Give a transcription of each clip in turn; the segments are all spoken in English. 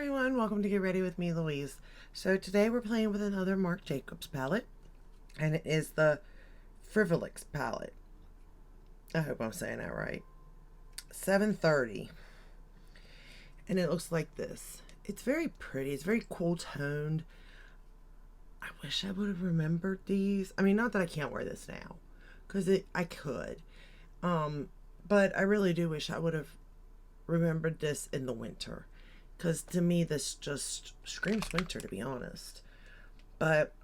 everyone, welcome to Get Ready with me, Louise. So today we're playing with another Marc Jacobs palette, and it is the Frivoluxe palette. I hope I'm saying that right. 730. And it looks like this. It's very pretty, it's very cool toned. I wish I would have remembered these. I mean, not that I can't wear this now, because I could. But I really do wish I would have remembered this in the winter, because to me this just screams winter, to be honest. But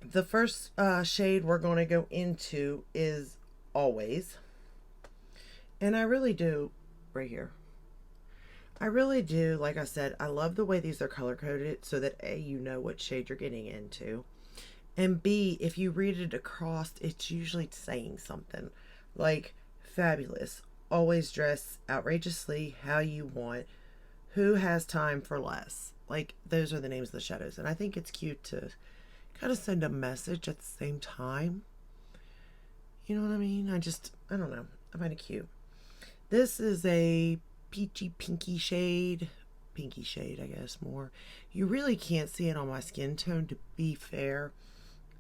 the first shade we're going to go into is Always, and I really do, right here, I really do, like I said, I love the way these are color coded so that A, you know what shade you're getting into, and B, if you read it across, it's usually saying something like fabulous, always dress outrageously how you want, who has time for less. Like, those are the names of the shadows, and I think it's cute to kind of send a message at the same time. You know what I mean? I don't know, I find it cute. This is a peachy pinky shade, I guess, more. You really can't see it on my skin tone, to be fair.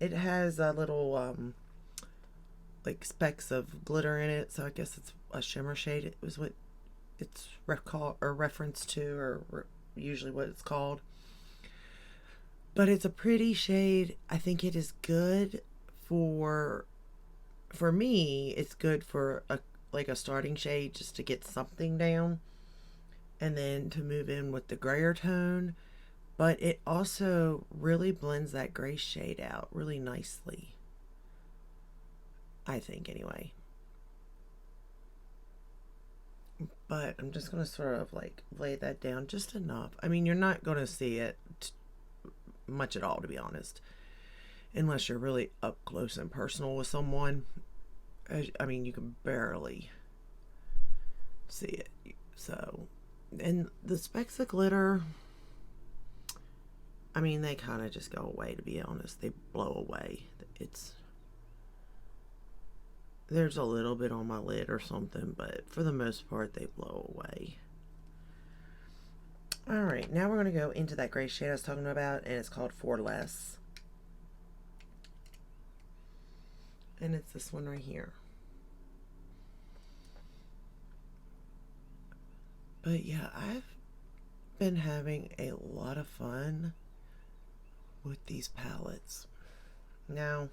It has a little like specks of glitter in it, so I guess it's a shimmer shade. It was what it's reference to, or usually what it's called. But it's a pretty shade. I think it is good for me. It's good for a starting shade, just to get something down, and then to move in with the grayer tone. But it also really blends that gray shade out really nicely, I think, anyway. But I'm just going to sort of like lay that down just enough. I mean, you're not going to see it much at all, to be honest, unless you're really up close and personal with someone. I mean, you can barely see it. So, and the specks of glitter, I mean, they kind of just go away, to be honest. They blow away. There's a little bit on my lid or something, but for the most part, they blow away. Alright, now we're going to go into that gray shade I was talking about, and it's called For Less. And it's this one right here. But yeah, I've been having a lot of fun with these palettes. Now,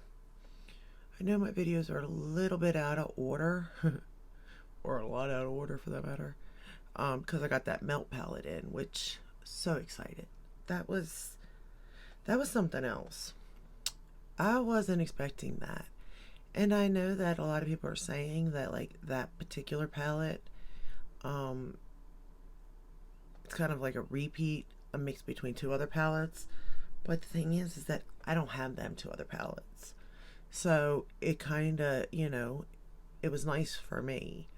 I know my videos are a little bit out of order, or a lot out of order for that matter, because I got that melt palette in, which, so excited. That was something else. I wasn't expecting that. And I know that a lot of people are saying that, like, that particular palette, it's kind of like a repeat, a mix between two other palettes. But the thing is that I don't have them two other palettes. So it kind of, it was nice for me.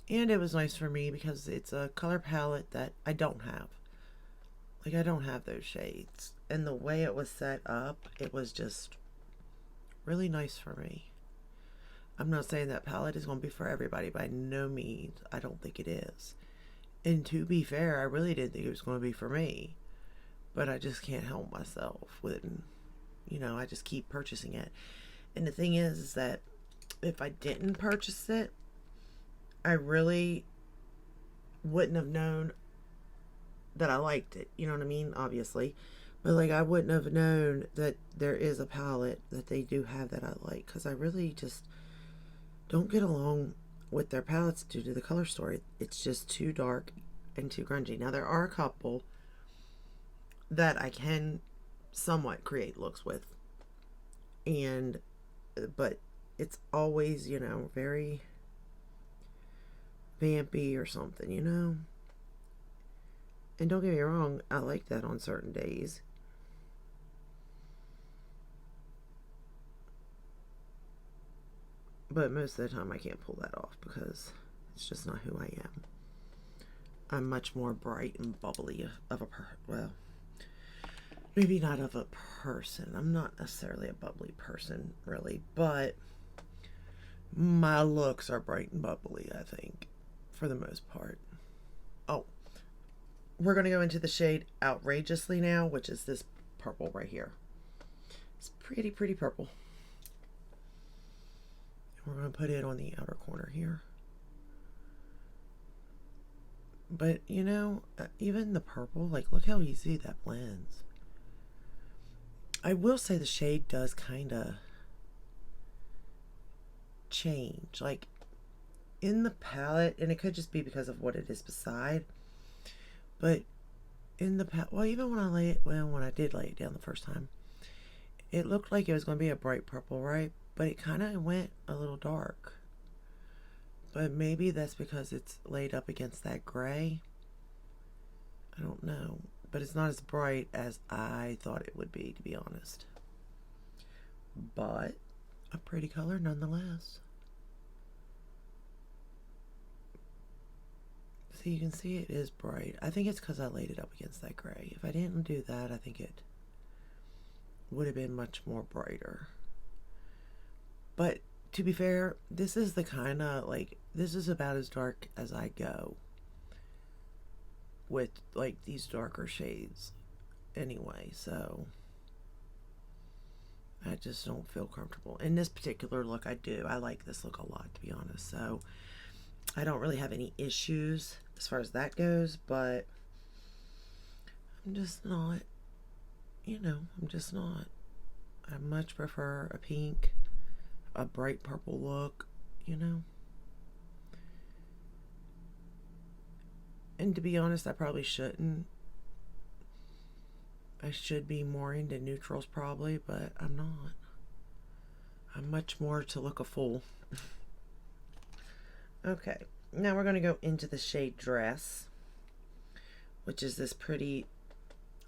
And it was nice for me because it's a color palette that I don't have. Like, I don't have those shades. And the way it was set up, it was just really nice for me. I'm not saying that palette is going to be for everybody. By no means. I don't think it is. And to be fair, I really didn't think it was going to be for me. But I just can't help myself with, I just keep purchasing it. And the thing is that if I didn't purchase it, I really wouldn't have known that I liked it. You know what I mean? Obviously. But, like, I wouldn't have known that there is a palette that they do have that I like. Because I really just don't get along with their palettes due to the color story. It's just too dark and too grungy. Now, there are a couple that I can somewhat create looks with. But it's always, very vampy or something, And don't get me wrong, I like that on certain days. But most of the time I can't pull that off because it's just not who I am. I'm much more bright and bubbly of a well, maybe not of a person. I'm not necessarily a bubbly person, really, but my looks are bright and bubbly, I think, for the most part. Oh, we're going to go into the shade Outrageously now, which is this purple right here. It's pretty, pretty purple. We're going to put it on the outer corner here. But, you know, even the purple, like, look how easy that blends. I will say the shade does kind of change. Like, in the palette, and it could just be because of what it is beside, but in the palette, well, even when I did lay it down the first time, it looked like it was going to be a bright purple, right? But it kind of went a little dark. But maybe that's because it's laid up against that gray. I don't know. But it's not as bright as I thought it would be, to be honest. But a pretty color nonetheless. So you can see it is bright. I think it's because I laid it up against that gray. If I didn't do that, I think it would have been much more brighter. But to be fair, this is the kind of, like, this is about as dark as I go with, like, these darker shades anyway, so I just don't feel comfortable. In this particular look, I do. I like this look a lot, to be honest, so I don't really have any issues as far as that goes, but I'm just not, you know, I'm just not. I much prefer a pink, a bright purple look, you know. And to be honest, I probably shouldn't. I should be more into neutrals probably, but I'm not. I'm much more to look a fool. Okay, now we're going to go into the shade Dress, which is this pretty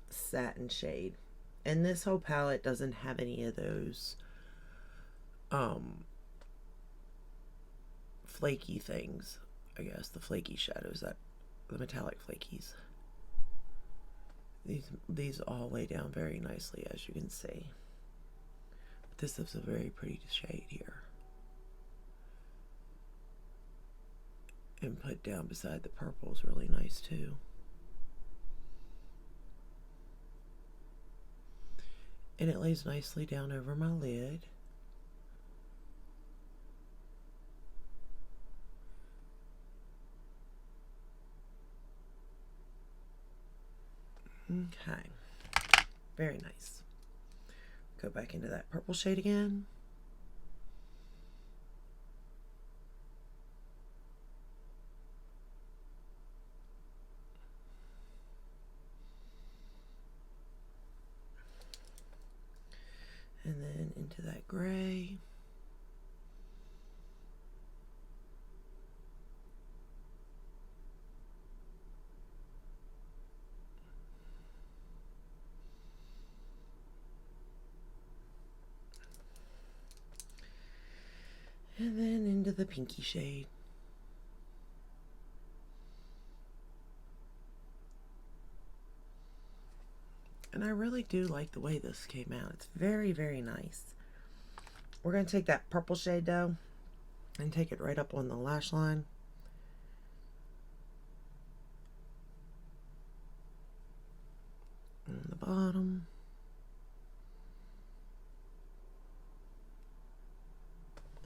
satin shade. And this whole palette doesn't have any of those flaky things, I guess, the flaky shadows, that the metallic flakies. These all lay down very nicely, as you can see. But this is a very pretty shade here. And put down beside the purple is really nice too. And it lays nicely down over my lid. Okay, very nice. Go back into that purple shade again. And then into that gray. And then into the pinky shade. And I really do like the way this came out. It's very, very nice. We're going to take that purple shade though and take it right up on the lash line. On the bottom.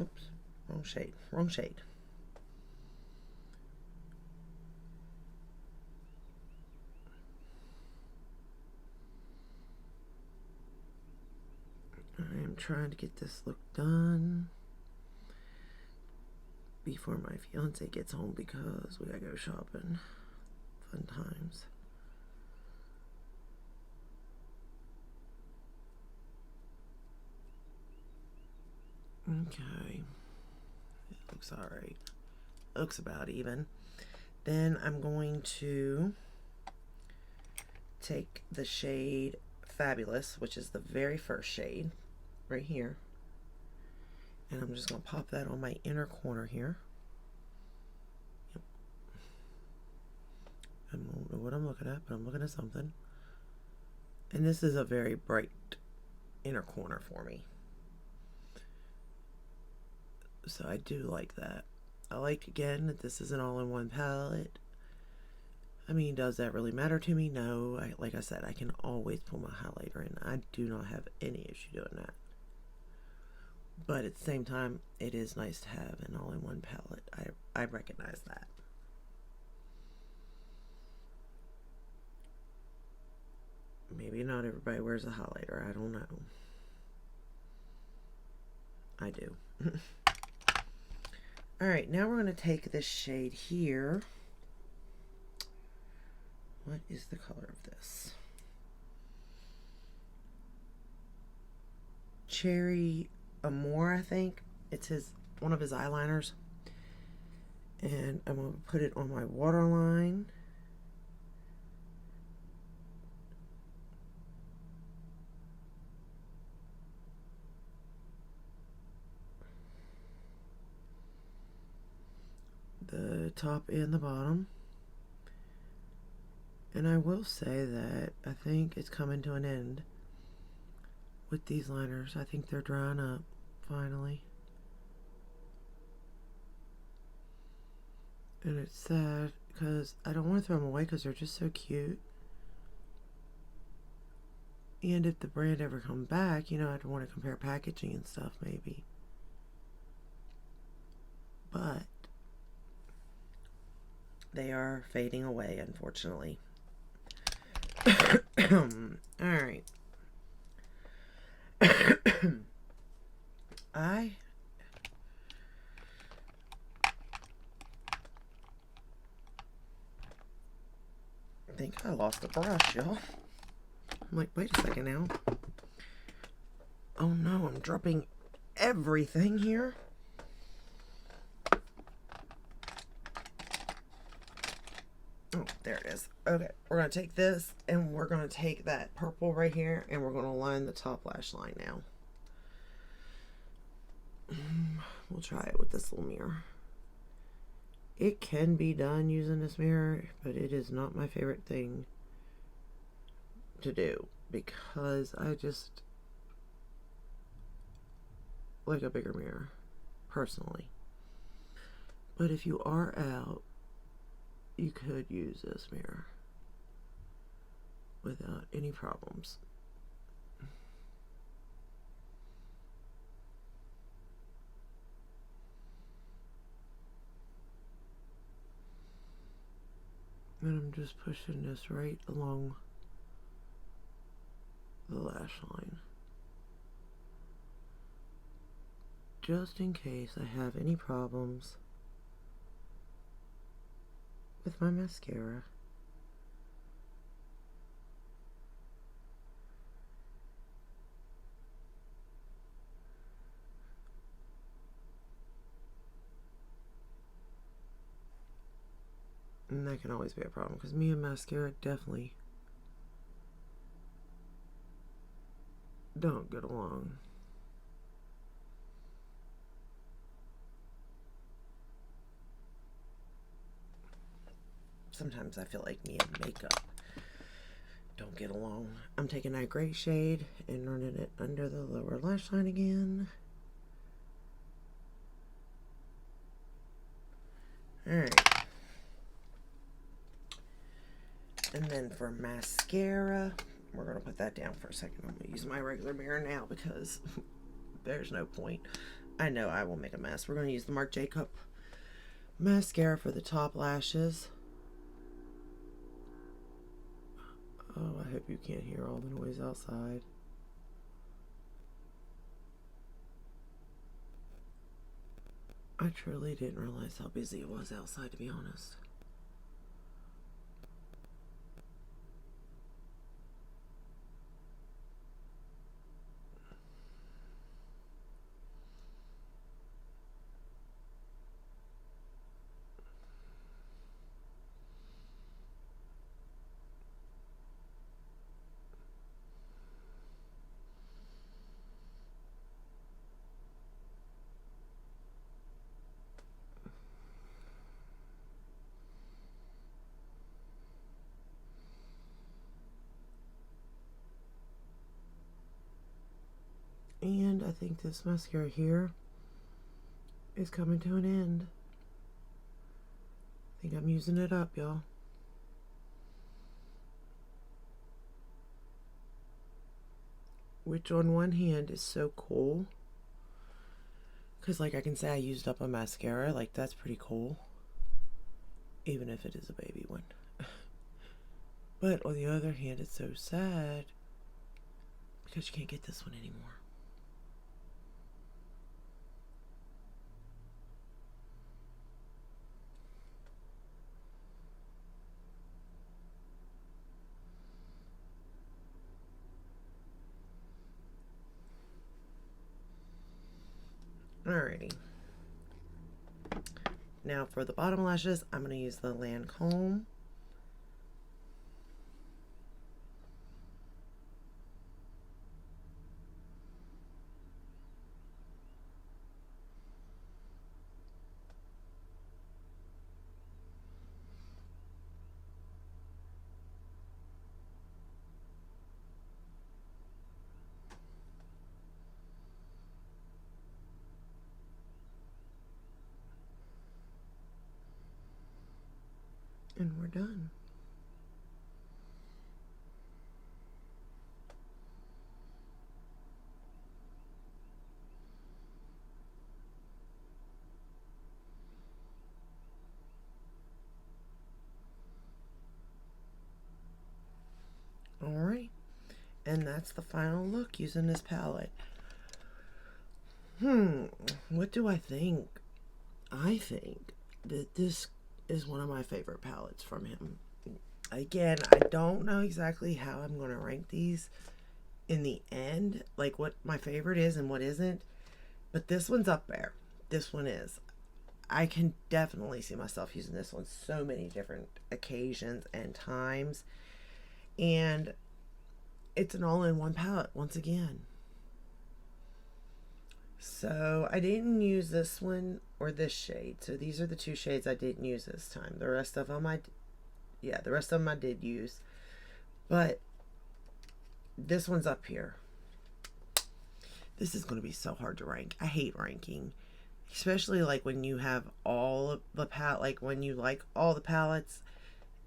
Oops, wrong shade, wrong shade. I am trying to get this look done before my fiance gets home because we gotta go shopping. Fun times. Okay, it looks alright. Looks about even. Then I'm going to take the shade Fabulous, which is the very first shade right here, and I'm just going to pop that on my inner corner here. Yep. I don't know what I'm looking at, but I'm looking at something. And this is a very bright inner corner for me. So I do like that. I like, again, that this is an all-in-one palette. I mean, does that really matter to me? No. Like I said, I can always pull my highlighter in. I do not have any issue doing that. But at the same time, it is nice to have an all-in-one palette. I recognize that. Maybe not everybody wears a highlighter. I don't know. I do. Alright, now we're going to take this shade here. What is the color of this? Cherry Amore, I think. It's one of his eyeliners. And I'm going to put it on my waterline. The top and the bottom. And I will say that I think it's coming to an end with these liners. I think they're drying up finally. And it's sad because I don't want to throw them away because they're just so cute. And if the brand ever comes back, you know, I'd want to compare packaging and stuff maybe. But they are fading away, unfortunately. Alright. I think I lost the brush, y'all. I'm like, wait a second now. Oh no, I'm dropping everything here. Oh, there it is. Okay, we're going to take this and we're going to take that purple right here and we're going to line the top lash line now. We'll try it with this little mirror. It can be done using this mirror, but it is not my favorite thing to do because I just like a bigger mirror, personally. But if you are out, you could use this mirror without any problems. And I'm just pushing this right along the lash line, just in case I have any problems with my mascara. And that can always be a problem because me and mascara definitely don't get along. Sometimes I feel like me and makeup don't get along. I'm taking that gray shade and running it under the lower lash line again. Alright. And then for mascara, we're going to put that down for a second. I'm going to use my regular mirror now because there's no point. I know I will make a mess. We're going to use the Marc Jacob mascara for the top lashes. Oh, I hope you can't hear all the noise outside. I truly didn't realize how busy it was outside, to be honest. And I think this mascara here is coming to an end. I think I'm using it up, y'all. which on one hand is so cool. Because, like, I can say I used up a mascara. Like, that's pretty cool. Even if it is a baby one. But on the other hand, it's so sad. Because you can't get this one anymore. Alrighty. Now for the bottom lashes, I'm going to use the Lancome. And we're done. Alright. And that's the final look using this palette. What do I think? I think that this is one of my favorite palettes from him. Again, I don't know exactly how I'm going to rank these in the end, like what my favorite is and what isn't, but this one's up there. This one is. I can definitely see myself using this one so many different occasions and times, and it's an all-in-one palette once again. So I didn't use this one or this shade. So these are the two shades I didn't use this time. The rest of them I did use. But this one's up here. This is going to be so hard to rank. I hate ranking. Especially like when you have all of the palette, like when you like all the palettes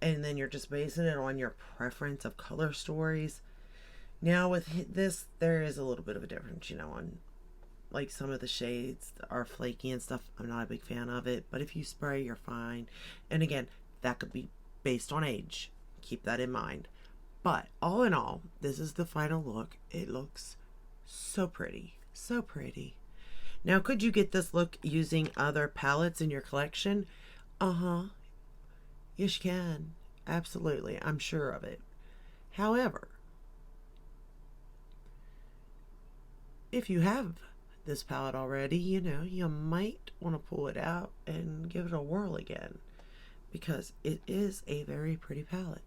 and then you're just basing it on your preference of color stories. Now with this, there is a little bit of a difference, you know, on like some of the shades are flaky and stuff. I'm not a big fan of it, but if you spray, you're fine. And again, that could be based on age. Keep that in mind. But all in all, this is the final look. It looks so pretty. So pretty. Now, could you get this look using other palettes in your collection? Yes, you can. Absolutely. I'm sure of it. However, if you have this palette already, you know, you might want to pull it out and give it a whirl again, because it is a very pretty palette.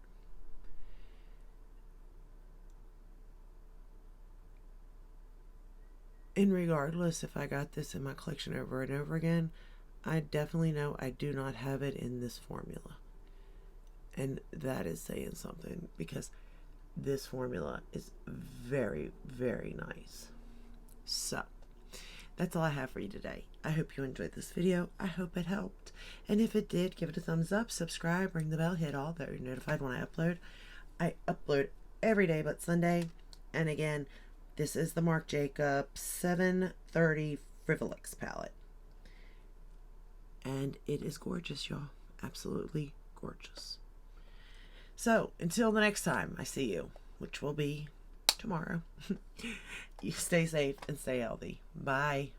And regardless if I got this in my collection over and over again, I definitely know I do not have it in this formula. And that is saying something, because this formula is very, very nice. So that's all I have for you today. I hope you enjoyed this video. I hope it helped. And if it did, give it a thumbs up, subscribe, ring the bell, hit all that you're notified when I upload. I upload every day but Sunday. And again, this is the Marc Jacobs 730 Frivoluxe palette. And it is gorgeous, y'all. Absolutely gorgeous. So until the next time I see you, which will be tomorrow, you stay safe and stay healthy. Bye.